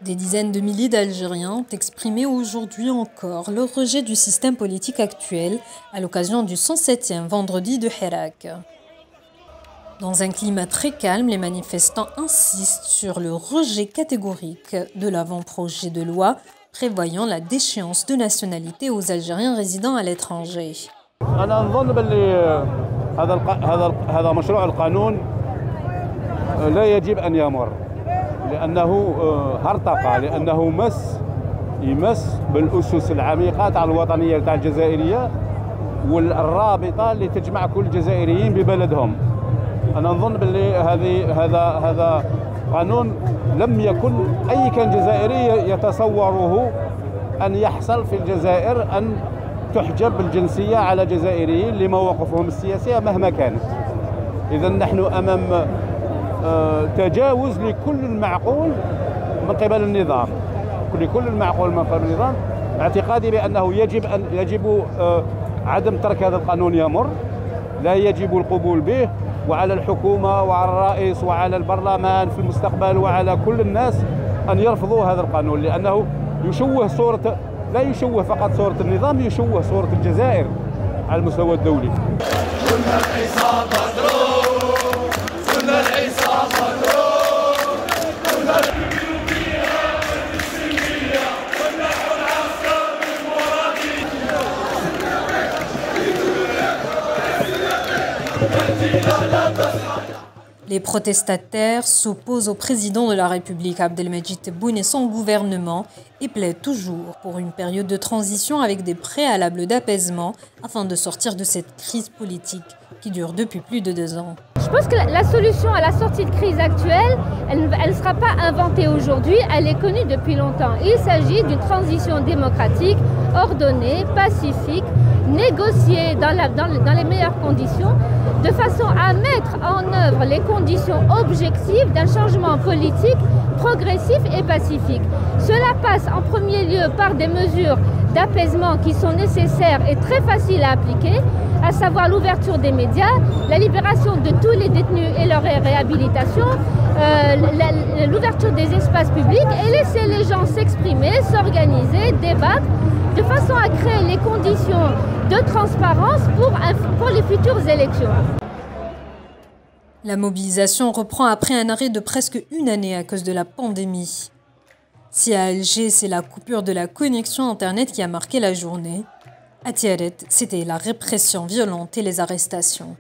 Des dizaines de milliers d'Algériens ont exprimé aujourd'hui encore leur rejet du système politique actuel à l'occasion du 107e vendredi de Hirak. Dans un climat très calme, les manifestants insistent sur le rejet catégorique de l'avant-projet de loi prévoyant la déchéance de nationalité aux Algériens résidant à l'étranger. لأنه هرطقة لأنه يمس بالأسس العميقة تاع الوطنية تاع الجزائرية والرابطة اللي تجمع كل الجزائريين ببلدهم. أنا نظن باللي هذا قانون لم يكن أي كان جزائري يتصوره أن يحصل في الجزائر أن تحجب الجنسية على جزائريين لمواقفهم السياسية مهما كانت. إذا نحن أمام تجاوز لكل المعقول من قبل النظام، لكل المعقول من قبل النظام. اعتقادي بأنه يجب عدم ترك هذا القانون يمر، لا يجب القبول به، وعلى الحكومة وعلى الرئيس وعلى البرلمان في المستقبل وعلى كل الناس أن يرفضوا هذا القانون، لأنه يشوه صورة، لا يشوه فقط صورة النظام، يشوه صورة الجزائر على المستوى الدولي. Les protestataires s'opposent au président de la République, Abdelmajid Tebboune, et son gouvernement et plaident toujours pour une période de transition avec des préalables d'apaisement afin de sortir de cette crise politique qui dure depuis plus de 2 ans. Je pense que la solution à la sortie de crise actuelle, elle ne sera pas inventée aujourd'hui, elle est connue depuis longtemps. Il s'agit d'une transition démocratique, ordonnée, pacifique, négociée dans les meilleures conditions, de façon à mettre en œuvre les conditions objectives d'un changement politique progressif et pacifique. Cela passe en premier lieu par des mesures d'apaisement qui sont nécessaires et très faciles à appliquer, à savoir l'ouverture des médias, la libération de tous les détenus et leur réhabilitation, l'ouverture des espaces publics et laisser les gens s'exprimer, s'organiser, débattre, de façon à créer les conditions de transparence pour les futures élections. La mobilisation reprend après un arrêt de presque 1 année à cause de la pandémie. Si à Alger, c'est la coupure de la connexion Internet qui a marqué la journée, à Tiaret, c'était la répression violente et les arrestations.